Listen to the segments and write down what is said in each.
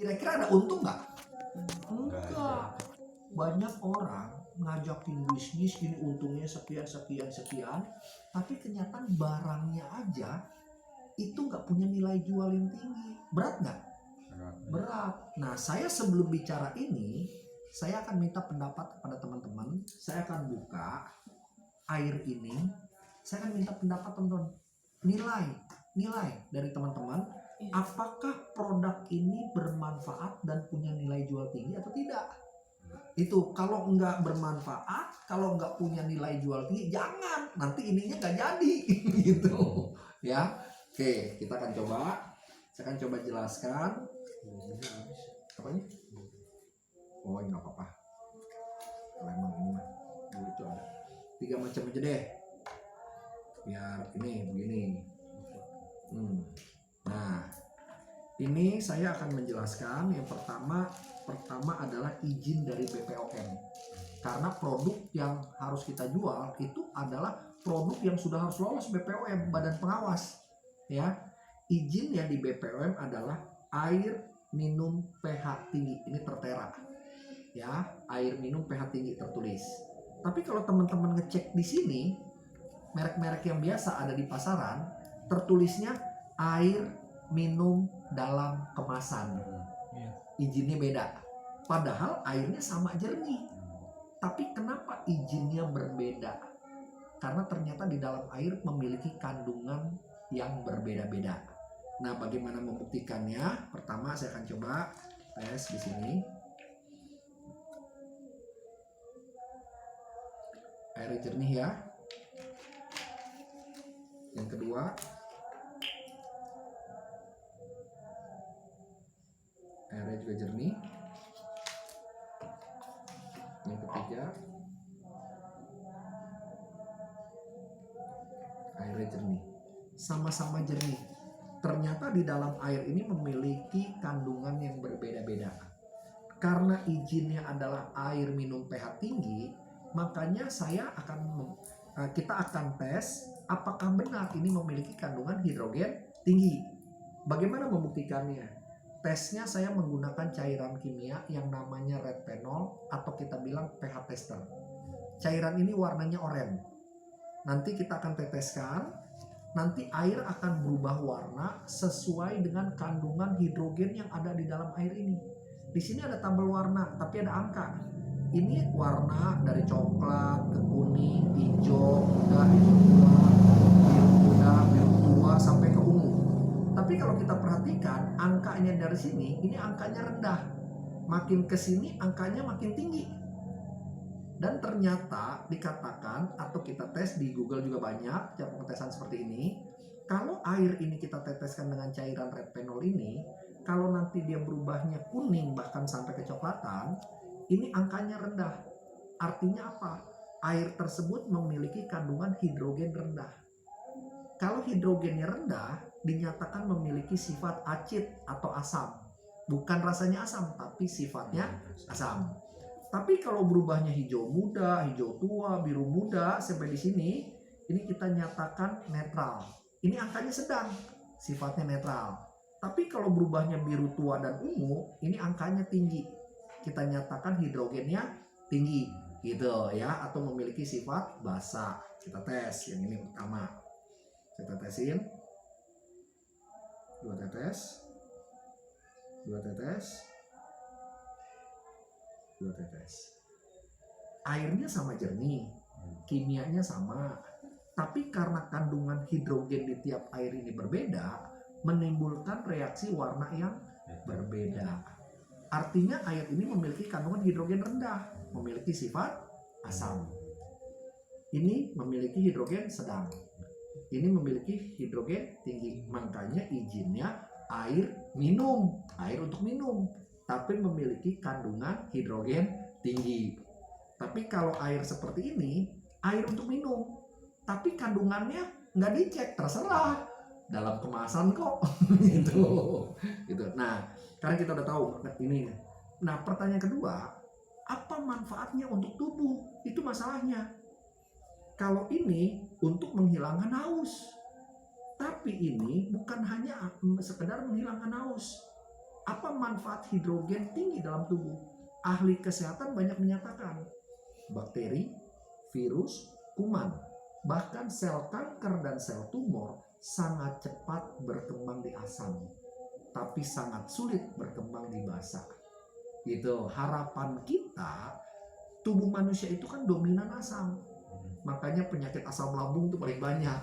Kira-kira ada untung nggak? Enggak. Banyak orang ngajakin bisnis ini untungnya sekian, tapi kenyataan barangnya aja itu nggak punya nilai jual yang tinggi. Berat nggak? Berat. Nah, saya sebelum bicara ini, saya akan minta pendapat kepada teman-teman. Saya akan buka air ini. Saya akan minta pendapat teman-teman. Nilai dari teman-teman. Apakah produk ini bermanfaat dan punya nilai jual tinggi atau tidak? Itu kalau nggak bermanfaat, kalau nggak punya nilai jual tinggi, jangan. Nanti ininya nggak jadi, gitu. Ya, oke, kita akan coba. Saya akan coba jelaskan. Apa ini? Oh, nggak apa-apa. Kalau emang ini mah dulu itu ada 3 macam aja deh. Biar ini begini. Nah, ini saya akan menjelaskan. Yang pertama adalah izin dari BPOM. Karena produk yang harus kita jual itu adalah produk yang sudah harus lolos BPOM, Badan Pengawas. Ya, izinnya di BPOM adalah air minum pH tinggi. Ini tertera. Ya, air minum pH tinggi tertulis. Tapi kalau teman-teman ngecek di sini, merek-merek yang biasa ada di pasaran, tertulisnya air minum dalam kemasan. Izinnya beda. Padahal airnya sama jernih. Tapi kenapa izinnya berbeda? Karena ternyata di dalam air memiliki kandungan yang berbeda-beda. Nah, bagaimana membuktikannya? Pertama saya akan coba tes di sini. Airnya jernih ya. Yang kedua, airnya juga jernih. Yang ketiga, airnya jernih. Sama-sama jernih. Ternyata di dalam air ini memiliki kandungan yang berbeda-beda. Karena izinnya adalah air minum pH tinggi, makanya kita akan tes apakah benar ini memiliki kandungan hidrogen tinggi. Bagaimana membuktikannya? Tesnya saya menggunakan cairan kimia yang namanya red phenol atau kita bilang pH tester. Cairan ini warnanya oranye. Nanti kita akan teteskan. Nanti air akan berubah warna sesuai dengan kandungan hidrogen yang ada di dalam air ini. Di sini ada tabel warna, tapi ada angka. Ini warna dari coklat ke kuning, hijau, muda, hijau tua, biru muda, biru tua sampai ke ungu. Tapi kalau kita perhatikan angkanya dari sini, ini angkanya rendah. Makin ke sini angkanya makin tinggi. Dan ternyata dikatakan atau kita tes di Google juga banyak cara pengetesan seperti ini. Kalau air ini kita teteskan dengan cairan red phenol ini, kalau nanti dia berubahnya kuning bahkan sampai kecoklatan, ini angkanya rendah. Artinya apa? Air tersebut memiliki kandungan hidrogen rendah. Kalau hidrogennya rendah, dinyatakan memiliki sifat acid atau asam. Bukan rasanya asam, tapi sifatnya asam. Tapi kalau berubahnya hijau muda, hijau tua, biru muda sampai di sini, ini kita nyatakan netral. Ini angkanya sedang, sifatnya netral. Tapi kalau berubahnya biru tua dan ungu, ini angkanya tinggi. Kita nyatakan hidrogennya tinggi, gitu ya, atau memiliki sifat basa. Kita tes yang ini pertama. Kita tesin. 2 tetes. 2 tetes. 2 tetes. Airnya sama jernih, kimianya sama, tapi karena kandungan hidrogen di tiap air ini berbeda, menimbulkan reaksi warna yang berbeda. Artinya air ini memiliki kandungan hidrogen rendah, memiliki sifat asam. Ini memiliki hidrogen sedang. Ini memiliki hidrogen tinggi. Makanya izinnya air minum, air untuk minum, tapi memiliki kandungan hidrogen tinggi. Tapi kalau air seperti ini, air untuk minum, tapi kandungannya nggak dicek, terserah, dalam kemasan kok, gitu. Nah, karena kita udah tahu ini. Nah, pertanyaan kedua, apa manfaatnya untuk tubuh? Itu masalahnya. Kalau ini untuk menghilangkan haus, tapi ini bukan hanya sekedar menghilangkan haus. Apa manfaat hidrogen tinggi dalam tubuh? Ahli kesehatan banyak menyatakan bakteri, virus, kuman, bahkan sel kanker dan sel tumor sangat cepat berkembang di asam, tapi sangat sulit berkembang di basa. Gitu. Harapan kita, tubuh manusia itu kan dominan asam. Makanya penyakit asam lambung itu paling banyak.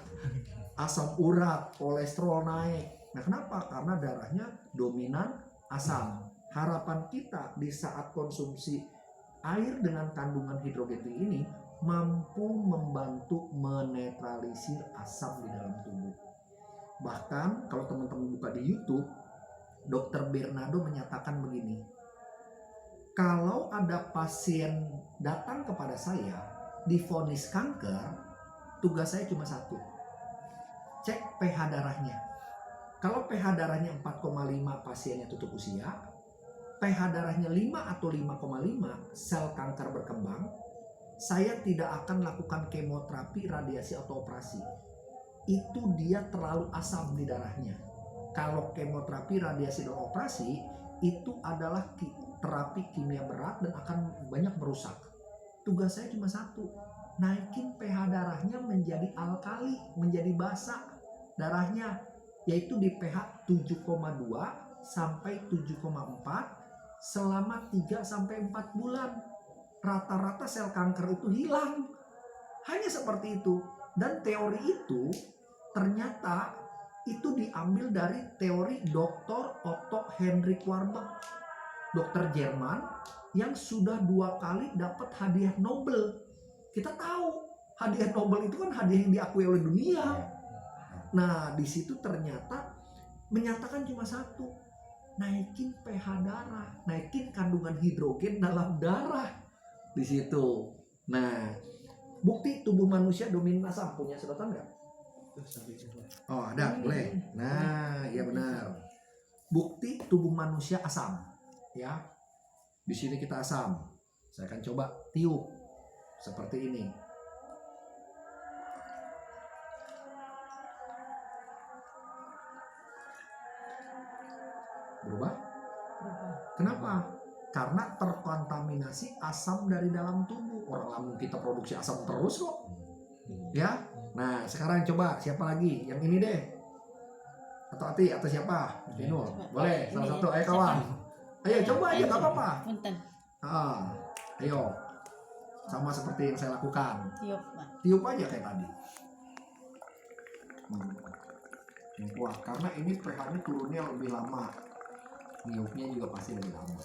Asam urat, kolesterol naik. Nah, kenapa? Karena darahnya dominan asam. Harapan kita di saat konsumsi air dengan kandungan hidrogen tinggi ini mampu membantu menetralisir asam di dalam tubuh. Bahkan kalau teman-teman buka di YouTube, Dr. Bernardo menyatakan begini, kalau ada pasien datang kepada saya divonis kanker, tugas saya cuma satu, cek pH darahnya. Kalau pH darahnya 4,5 pasiennya tutup usia, pH darahnya 5 atau 5,5 sel kanker berkembang, saya tidak akan lakukan kemoterapi, radiasi atau operasi. Itu dia terlalu asam di darahnya. Kalau kemoterapi, radiasi dan operasi itu adalah terapi kimia berat dan akan banyak merusak. Tugas saya cuma satu, naikin pH darahnya menjadi alkali, menjadi basa darahnya, yaitu di pH 7,2 sampai 7,4 selama 3 sampai 4 bulan. Rata-rata sel kanker itu hilang. Hanya seperti itu. Dan teori itu ternyata itu diambil dari teori Dr. Otto Henrik Warburg, dokter Jerman yang sudah 2 kali dapat hadiah Nobel. Kita tahu hadiah Nobel itu kan hadiah yang diakui oleh dunia. Nah, di situ ternyata menyatakan cuma satu, naikin pH darah, naikin kandungan hidrogen dalam darah di situ. Nah, bukti tubuh manusia dominan asam, punya sedotan nggak? Oh, ada, boleh. Nah, iya benar. Bukti tubuh manusia asam, ya. Di sini kita asam. Saya akan coba tiup seperti ini. Berubah? Kenapa? Karena terkontaminasi asam dari dalam tubuh. Orang lambung kita produksi asam terus kok. Ya. Nah, sekarang coba siapa lagi? Yang ini deh. Atau Ati atau siapa? Vinul. Boleh, salah satu. Ayo kawan. Ayo coba aja, enggak apa-apa. Ayo. Sama seperti yang saya lakukan. Tiup aja kayak tadi. Wah, karena ini pH-nya turunnya lebih lama. Niupnya juga pasti lebih lama.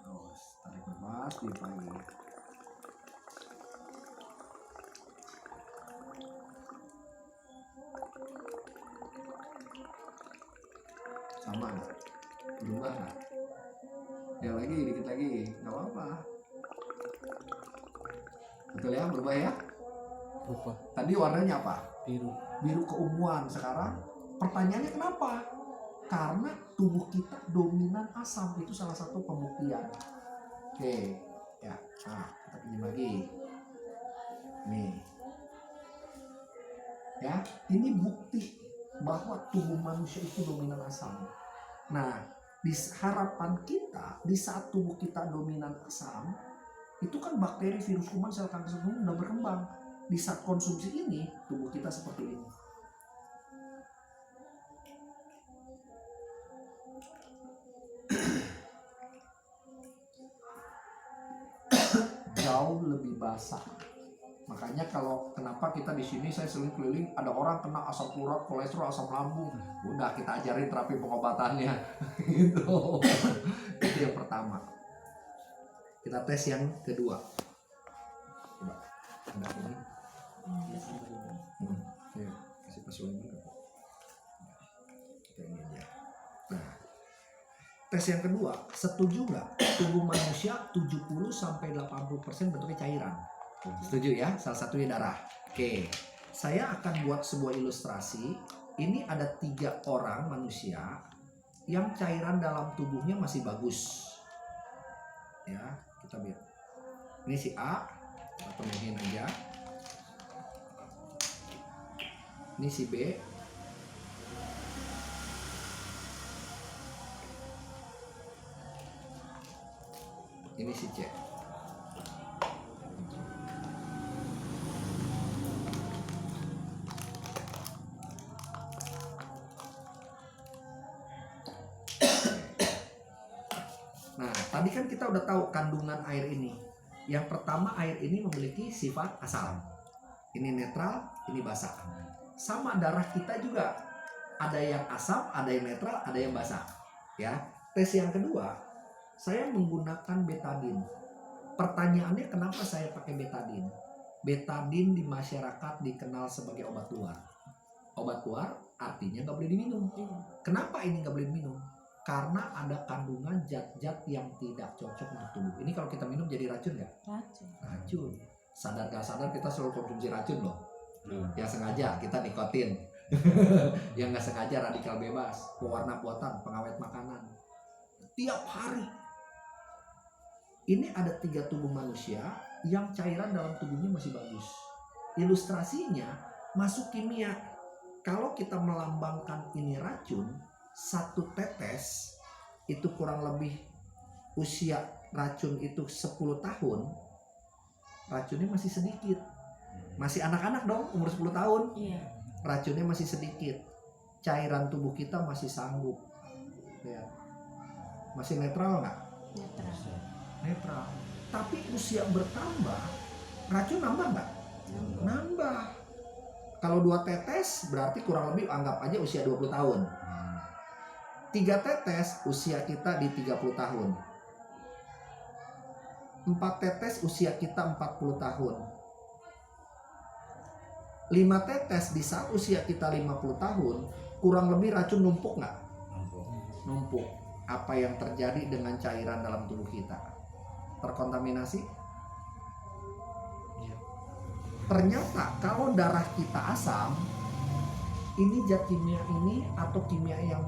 Terus tarik nafas, tiup lagi. Sama nggak? Berubah nggak? Ya lagi, dikit lagi, nggak apa-apa. Betul ya, berubah ya? Berubah. Tadi warnanya apa? Biru. Biru keunguan. Sekarang pertanyaannya kenapa? Karena tubuh kita dominan asam, itu salah satu pembuktian. Oke, ya. Nah, kita pinjam lagi. Nih, ya, ini bukti bahwa tubuh manusia itu dominan asam. Nah, di harapan kita, di saat tubuh kita dominan asam, itu kan bakteri, virus, kuman, sel kanker semua udah berkembang. Di saat konsumsi ini, tubuh kita seperti ini. Jauh lebih basah. Makanya kalau kenapa kita di sini saya sering keliling, ada orang kena asam urat, kolesterol, asam lambung, udah kita ajarin terapi pengobatannya. Gitu. Itu yang pertama. Kita tes yang kedua. Coba. Ada ini. Ya, kasih pasukan juga. Kayak ini aja. Nah, tes yang kedua, setuju nggak tubuh manusia 70-80% bentuknya cairan? Setuju ya? Salah satunya darah. Oke, saya akan buat sebuah ilustrasi. Ini ada 3 orang manusia yang cairan dalam tubuhnya masih bagus. Ya, kita lihat. Ini si A, kita penuhin aja. Ini si B, Ini si C. Nah, tadi kan kita udah tahu kandungan air ini. Yang pertama, air ini memiliki sifat asam. Ini netral, ini basah. Sama darah kita juga. Ada yang asam, ada yang netral, ada yang basah. Ya. Tes yang kedua, saya menggunakan betadin. Pertanyaannya, kenapa saya pakai betadin? Betadin di masyarakat dikenal sebagai obat luar. Obat luar artinya nggak boleh diminum. Kenapa ini nggak boleh diminum? Karena ada kandungan zat-zat yang tidak cocok untuk tubuh. Ini kalau kita minum jadi racun nggak? Racun. Sadar gak sadar kita selalu konsumsi racun loh. Yang sengaja kita nikotin. Yang nggak sengaja radikal bebas, pewarna buatan, pengawet makanan. Tiap hari. Ini ada 3 tubuh manusia yang cairan dalam tubuhnya masih bagus. Ilustrasinya masuk kimia. Kalau kita melambangkan ini racun, 1 tetes itu kurang lebih usia racun itu 10 tahun, racunnya masih sedikit. Masih anak-anak dong, umur 10 tahun. Iya. Racunnya masih sedikit. Cairan tubuh kita masih sanggup. Ya. Masih netral nggak? Netral. Tapi usia bertambah, racun nambah nggak? Nambah. Kalau 2 tetes berarti kurang lebih anggap aja usia 20 tahun. 3 tetes usia kita di 30 tahun. 4 tetes usia kita 40 tahun. 5 tetes di saat usia kita 50 tahun, kurang lebih racun numpuk nggak? Numpuk. Apa yang terjadi dengan cairan dalam tubuh kita? Terkontaminasi? Ternyata kalau darah kita asam, ini zat kimia ini atau kimia yang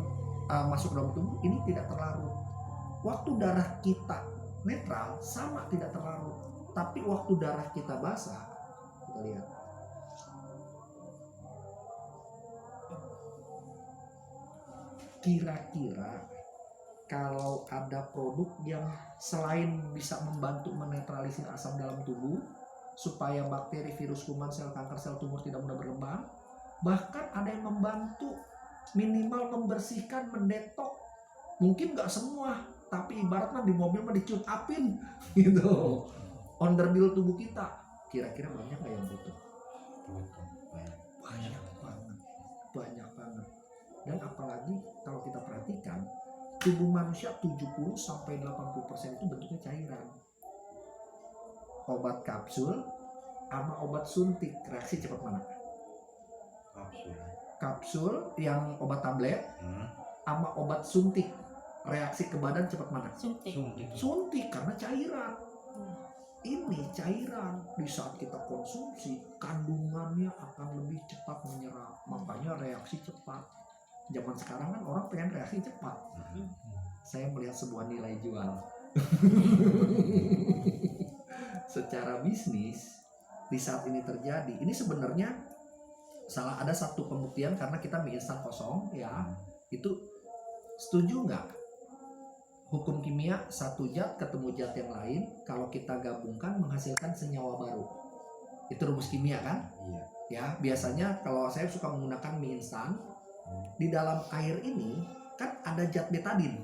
masuk dalam tubuh ini tidak terlarut. Waktu darah kita netral sama tidak terlarut. Tapi waktu darah kita basah, kita lihat. Kira-kira kalau ada produk yang selain bisa membantu menetralisir asam dalam tubuh supaya bakteri, virus, kuman, sel kanker, sel tumor tidak mudah berkembang, bahkan ada yang membantu minimal membersihkan, mendetok. Mungkin nggak semua, tapi ibaratnya di mobil mah dicium apin gitu. Underbill tubuh kita. Kira-kira banyak nggak yang butuh? Banyak banget. Dan apalagi kalau kita perhatikan, tubuh manusia 70-80% itu bentuknya cairan. Obat kapsul sama obat suntik, reaksi cepat mana? Kapsul yang obat tablet sama obat suntik, reaksi ke badan cepat mana? Suntik karena cairan. Ini cairan di saat kita konsumsi kandungannya akan lebih cepat menyerap, makanya reaksi cepat. Zaman sekarang kan orang pengen reaksi cepat. Saya melihat sebuah nilai jual. Secara bisnis di saat ini terjadi, ini sebenarnya ada satu pembuktian karena kita mie instan kosong ya. Itu setuju nggak? Hukum kimia, satu zat ketemu zat yang lain, kalau kita gabungkan menghasilkan senyawa baru. Itu rumus kimia kan? Iya. Ya, biasanya kalau saya suka menggunakan mie instan, di dalam air ini kan ada zat betadin.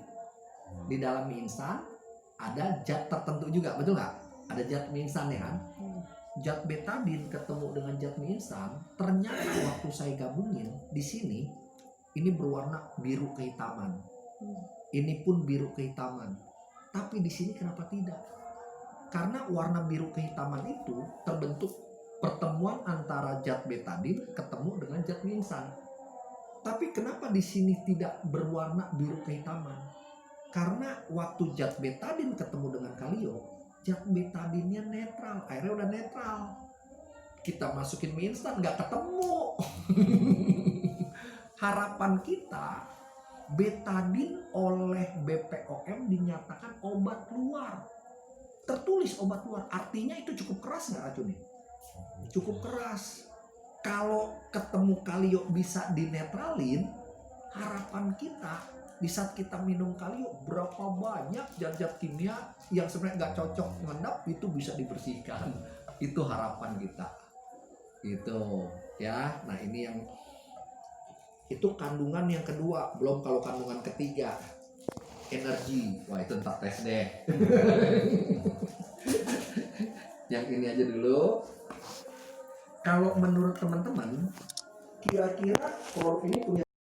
Di dalam mie instan ada zat tertentu juga, betul nggak? Ada zat mie instan ya kan? Zat betadin ketemu dengan zat mie instan, ternyata waktu saya gabungin di sini, ini berwarna biru kehitaman. Ini pun biru kehitaman. Tapi di sini kenapa tidak? Karena warna biru kehitaman itu terbentuk pertemuan antara zat betadin ketemu dengan zat mie instan. Tapi kenapa di sini tidak berwarna biru kehitaman? Karena waktu zat betadin ketemu dengan kalio, zat betadinnya netral, airnya udah netral. Kita masukin mie instan nggak ketemu. Harapan kita, betadin oleh BPOM dinyatakan obat luar. Tertulis obat luar, artinya itu cukup keras nggak racunnya? Cukup keras. Kalau ketemu kalio bisa dinetralin, harapan kita Di saat kita minum kalium, berapa banyak zat-zat kimia yang sebenarnya nggak cocok ngendap itu bisa dibersihkan. Itu harapan kita. Itu ya. Nah ini yang itu kandungan yang kedua. Belum kalau kandungan ketiga, energi. Wah itu entar tes deh. Yang ini aja dulu. Kalau menurut teman-teman, kira-kira klorofil ini punya